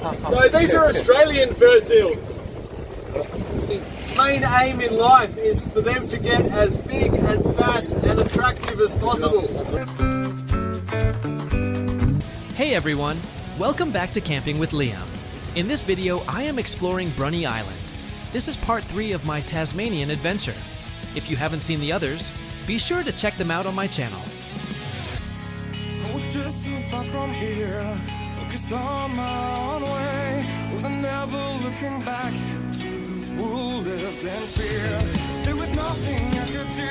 So these are Australian fur seals. The main aim in life is for them to get as big and fat and attractive as possible. Hey everyone, welcome back to Camping with Liam. In this video, I am exploring Bruny Island. This is part 3 of my Tasmanian adventure. If you haven't seen the others, be sure to check them out on my channel. I was just so far from here, focused on my own way, with never looking back to those who lived in fear. There was nothing I could do,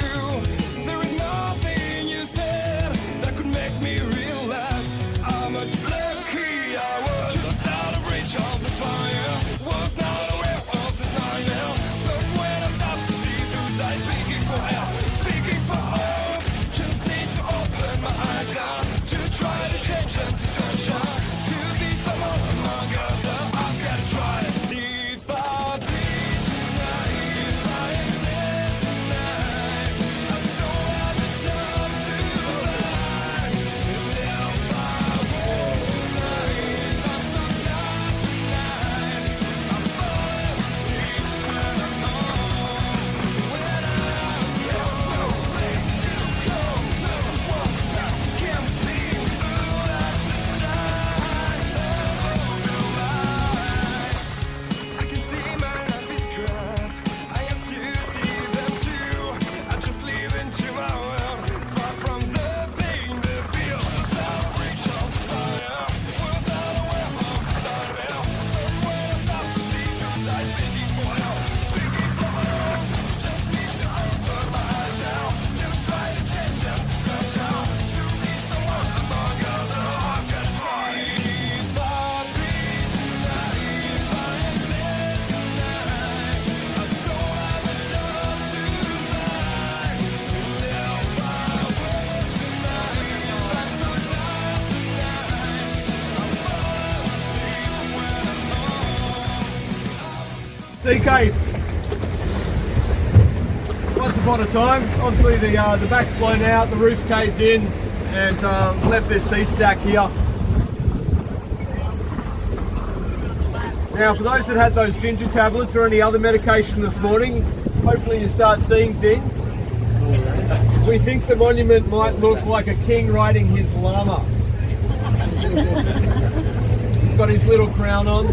there was nothing you said that could make me realize how much lucky I was. Just out of reach of the fire, was not aware of the nightmare. But when I stopped to see through sight, begging for help, begging for hope, just need to open my eyes now to try to change them to sunshine, to be someone among others. I've got to try it. If I bleed tonight, if I am sad tonight, I don't have the time to lie. If I walk tonight, I'm so tired tonight, I'm falling asleep when I'm home. When I'm nowhere to go, no one can see through that shine. No light. I can see my life is crap. I have to see them too. I just live into my world, far from the pain, the feel. Just out of reach of desire, was not aware of the start now. But when I stop to see those eyes, begging for help, begging for hope, just need to open my eyes now to try to change them to sunshine, to be someone among others. I've got to try. If I bleed tonight, if I am sad tonight, I don't have the time to lie. If I walk tonight, I'm so tired tonight, I'm falling asleep when I'm home. Sea cave. Once upon a time, obviously the back's blown out, the roof's caved in, and left this sea stack here. Now, for those that had those ginger tablets or any other medication this morning, hopefully you start seeing things. We think the monument might look like a king riding his llama. He's got his little crown on.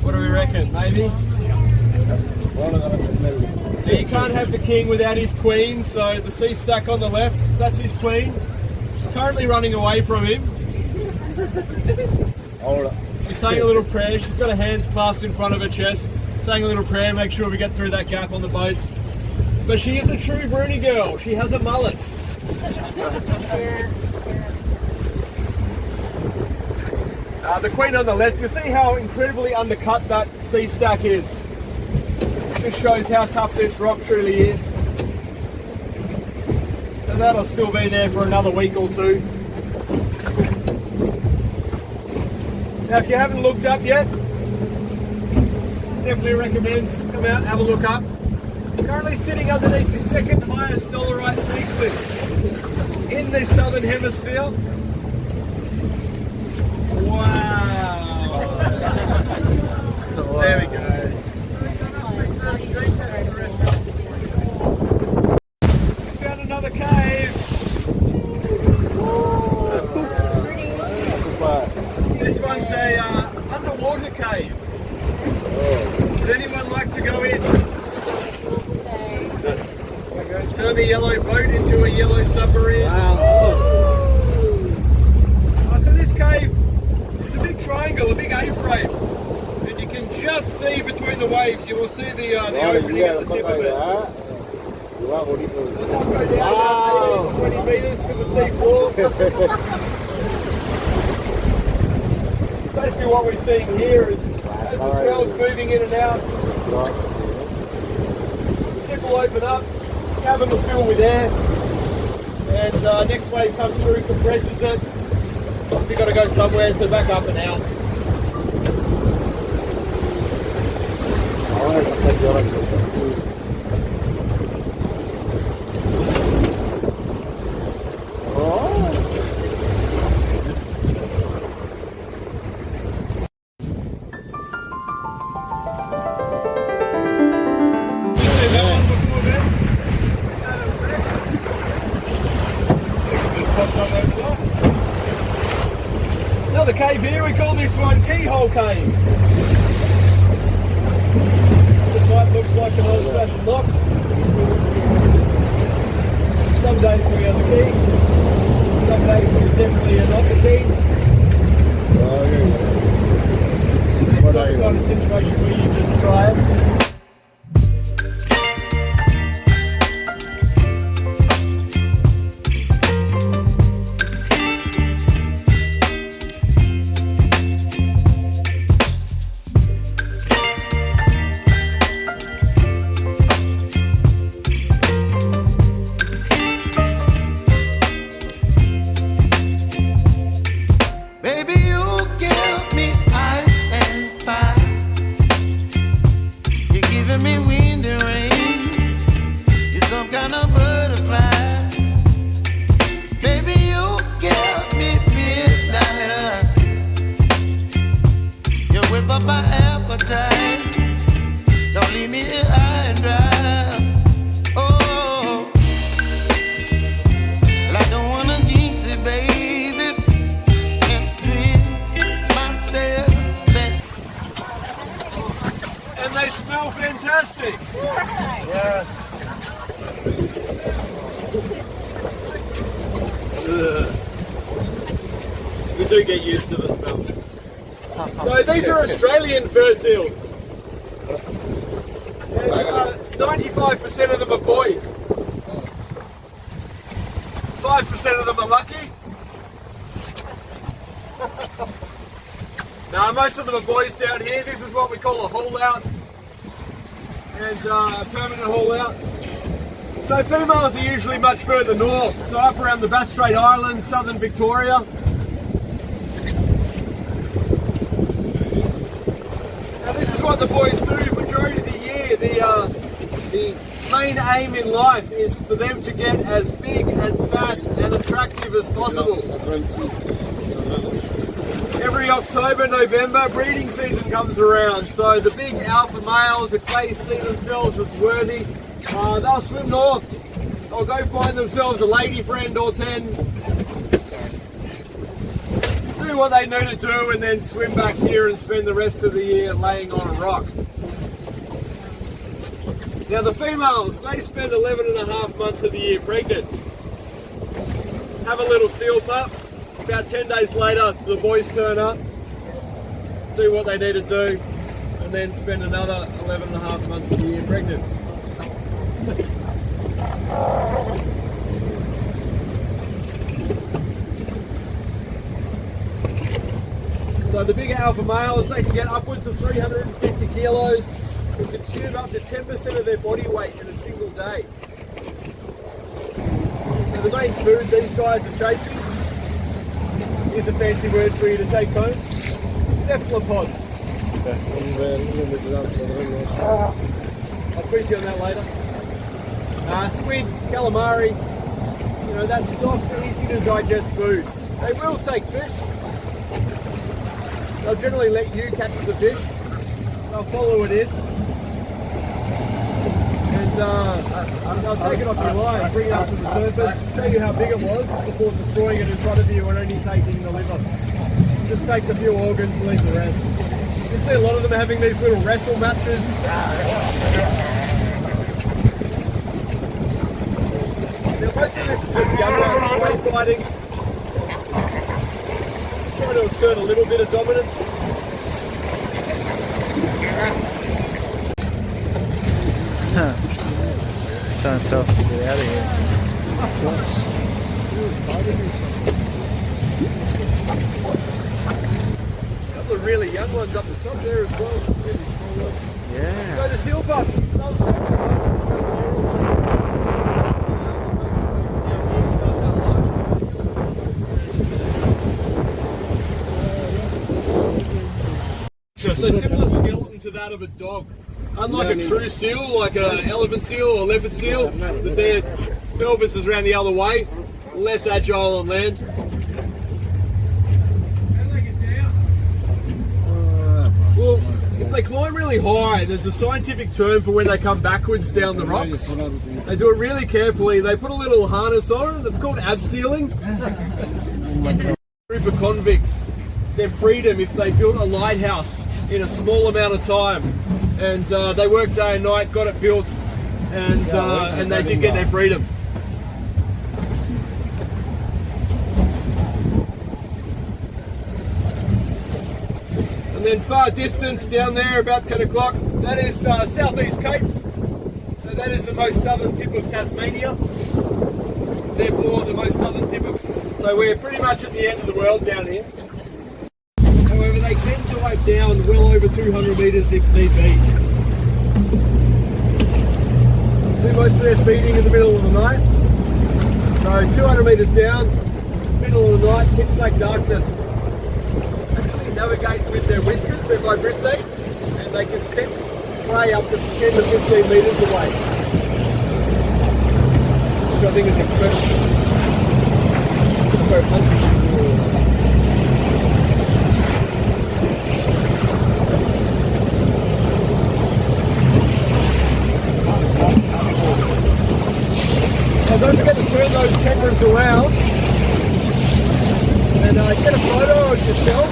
What do we reckon? Maybe? Now, you can't have the king without his queen, so the sea stack on the left, that's his queen. She's currently running away from him. She's saying a little prayer. She's got her hands clasped in front of her chest, saying a little prayer, make sure we get through that gap on the boats. But she is a true Bruny girl. She has a mullet. The queen on the left, you see how incredibly undercut that sea stack is. Just shows how tough this rock truly is. So that'll still be there for another week or two. Now, if you haven't looked up yet, definitely recommend come out and have a look up. Currently sitting underneath the second highest dolerite sea cliff in the southern hemisphere. Wow! There we go. We found another cave. This one's a underwater cave. Would anyone like to go in? Turn the yellow boat into a yellow submarine. So this cave is a big triangle, a big A-frame. And you can just see between the waves, you will see the opening at the tip of it. Let's not go down 20 metres to the seafloor. Basically what we're seeing here is as the swell's moving in and out, the tip will open up, cabin will fill with air, and next wave comes through, compresses it. Obviously got to go somewhere, so back up and out. Another cave here, we call this one Keyhole Cave. This might look like an old fashioned lock. Some days we have a key, some days we definitely are not the key. Oh, yeah. It's the kind of situation where you just try it. Fantastic! Yes. We do get used to the smells. So these are Australian fur seals. 95% of them are boys. 5% of them are lucky. Now most of them are boys down here. This is what we call a haul out. As a permanent haul out. So females are usually much further north, so up around the Bass Strait Islands, southern Victoria. Now this is what the boys do majority of the year. The main aim in life is for them to get as big and fat and attractive as possible. Every October, November, breeding season comes around, so the big alpha males, if they see themselves as worthy, they'll swim north. They'll go find themselves a lady friend or 10, do what they need to do, and then swim back here and spend the rest of the year laying on a rock. Now the females, they spend 11 and a half months of the year pregnant. Have a little seal pup. About 10 days later, the boys turn up, do what they need to do, and then spend another 11 and a half months of the year pregnant. So the bigger alpha males, they can get upwards of 350 kilos and consume up to 10% of their body weight in a single day. Now the main food these guys are chasing, here's a fancy word for you to take home, cephalopods. I'll quiz you on that later. Squid, calamari, you know, that's soft, easy to digest food. They will take fish. They'll generally let you catch the fish. They'll follow it in. And they'll take it off your line, bring it up to the surface, show you how big it was before destroying it in front of you and only taking the liver. Just take the few organs and leave the rest. You can see a lot of them having these little wrestle matches. Now most of this is just young ones play fighting. Just trying to assert a little bit of dominance. Someone tells us to get out of here. A couple of really young ones up the top there as well. Really small ones. Yeah. So the seal pups, they'll start to run for a year or two. So similar skeleton to that of a dog. Unlike a true seal, like an elephant seal or leopard seal, that their pelvis is around the other way, less agile on land. Well, if they climb really high, there's a scientific term for when they come backwards down the rocks. They do it really carefully. They put a little harness on, it's called abseiling. A group of convicts their freedom if they built a lighthouse in a small amount of time. And they worked day and night, got it built, and they did get their freedom. And then far distance down there, about 10 o'clock, that is Southeast Cape. So that is the most southern tip of Tasmania. Therefore, the most southern tip of... So we're pretty much at the end of the world down here. However, they can dive down well over 200 metres if need be. See most of their feeding in the middle of the night. So 200 metres down, middle of the night, pitch black darkness. Actually navigate with their whiskers, they're vibristate, and they can sense prey up to 10 to 15 metres away. Which I think is incredible. So don't forget to turn those cameras around and get a photo of yourself.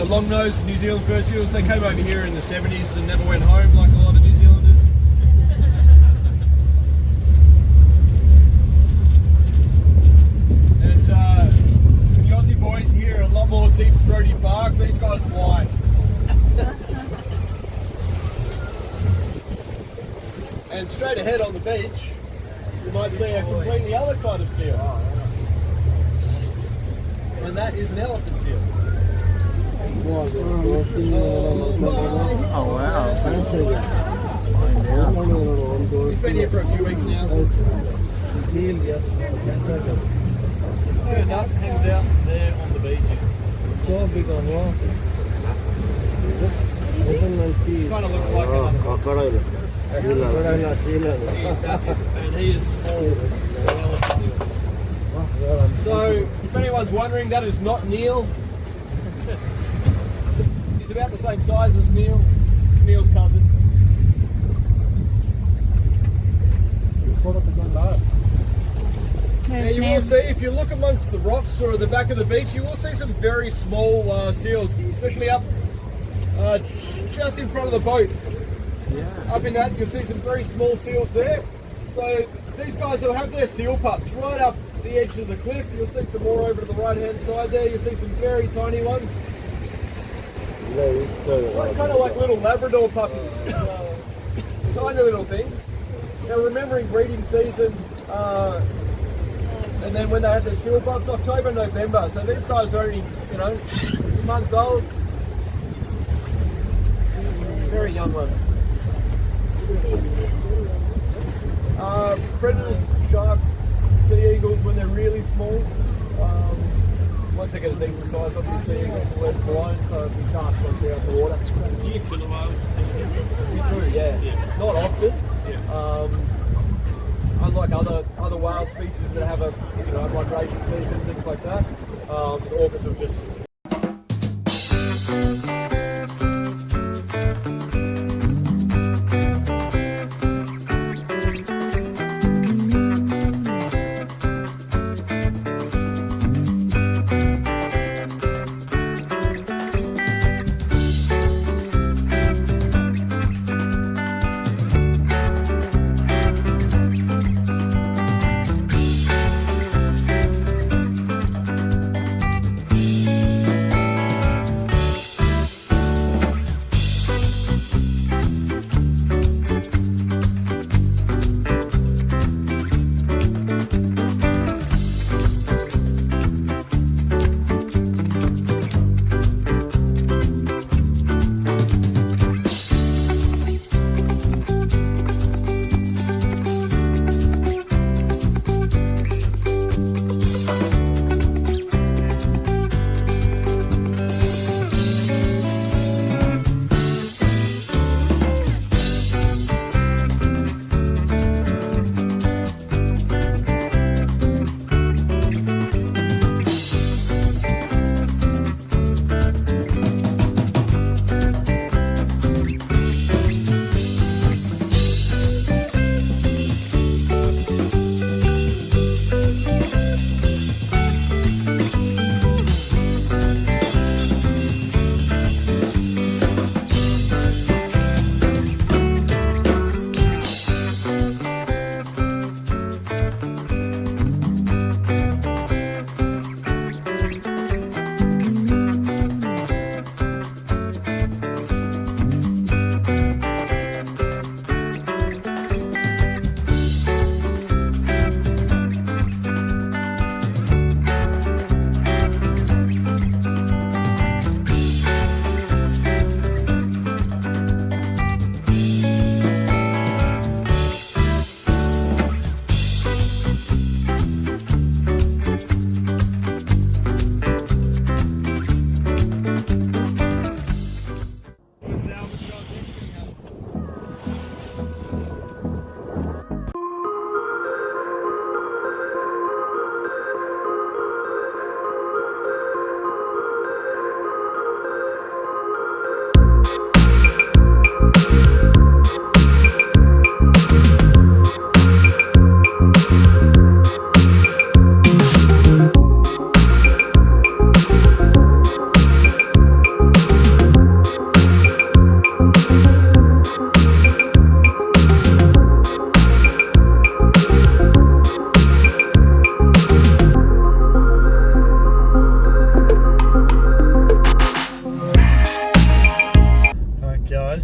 Long-nosed New Zealand fur seals, they came over here in the 70s and never went home like a lot of New Zealanders. And the Aussie boys here are a lot more deep-throaty bark, these guys fly. And straight ahead on the beach, you might see a completely other kind of seal. And that is an elephant seal. Oh wow. He's been here for a few weeks now. Turned up, hangs out there on the beach. So big on what? Kind of looks like crocodile. He's massive, and he is small. So, if anyone's wondering, that is not Neil. He's about the same size as Neil. It's Neil's cousin. Now you will see, if you look amongst the rocks or at the back of the beach, you will see some very small seals, especially up just in front of the boat. Yeah. Up in that, you'll see some very small seals there. So these guys will have their seal pups right up the edge of the cliff. You'll see some more over to the right hand side there. You'll see some very tiny ones. Kind of like little Labrador puppies. Tiny little things. Now remembering breeding season, and then when they have their seal pups, October, November. So these guys are only, months old. Very young ones. Predators, sharks, sea eagles when they're really small. Once they get a decent size, obviously sea eagles will let fly, so we can't swim out the water. Do you killer whales? We do, yeah. Not often. Yeah. Unlike other whale species that have a migration season, things like that. The orcas will just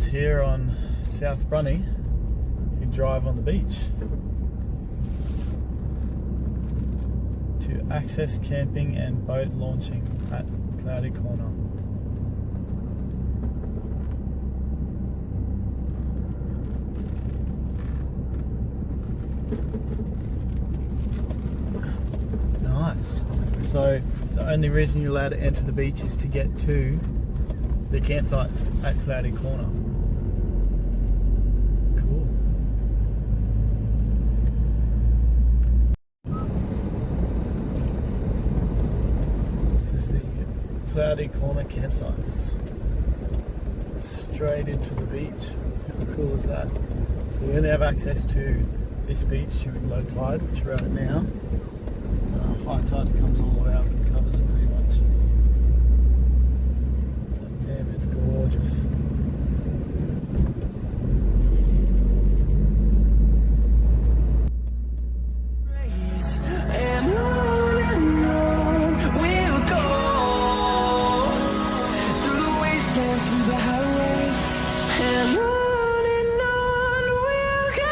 here on South Bruny, you can drive on the beach to access camping and boat launching at Cloudy Corner. Nice. So the only reason you're allowed to enter the beach is to get to the campsites at Cloudy Corner. Cool. This is the Cloudy Corner campsites. Straight into the beach. How cool is that? So we only have access to this beach during low tide, which we're at now. High tide, it comes all the way up and covers it pretty much. But damn, it's gorgeous. And on we'll go through the wastelands, through the highways, and on we'll go.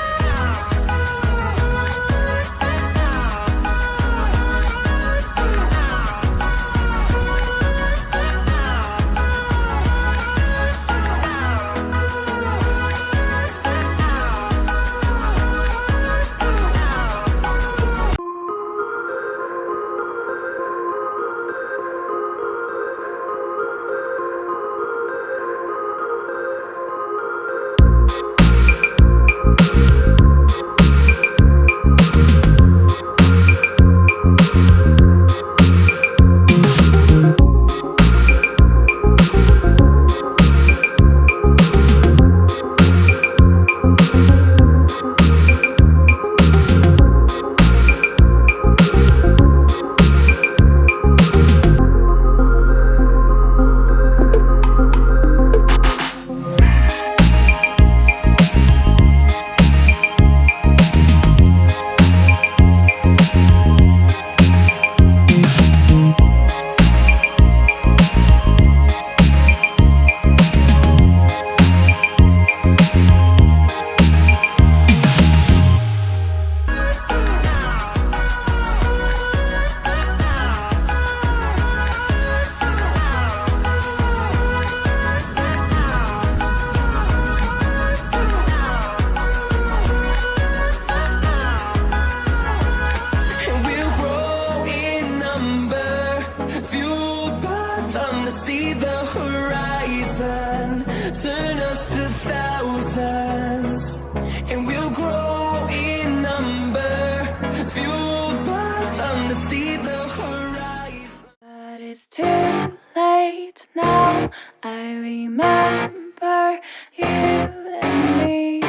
Too late now, I remember you and me,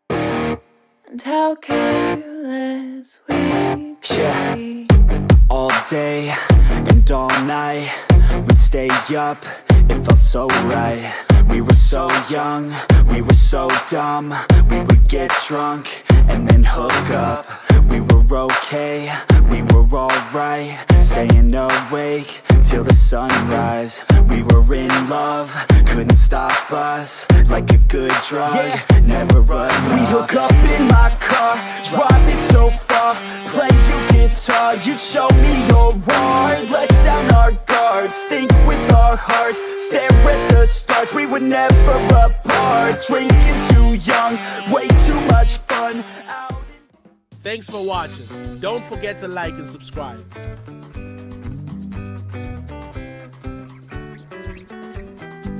and how careless we could be. All day and all night, we'd stay up, it felt so right. We were so young, we were so dumb. We would get drunk and then hook up. We were okay, we were alright, staying awake till the sunrise. We were in love, couldn't stop us, like a good drug, never enough. We hook up in my car, driving so far, play your guitar, you'd show me your art. Let down our guards, think with our hearts, stare at the stars, we were never apart. Drinking too young, way too much fun. Thanks for watching. Don't forget to like and subscribe.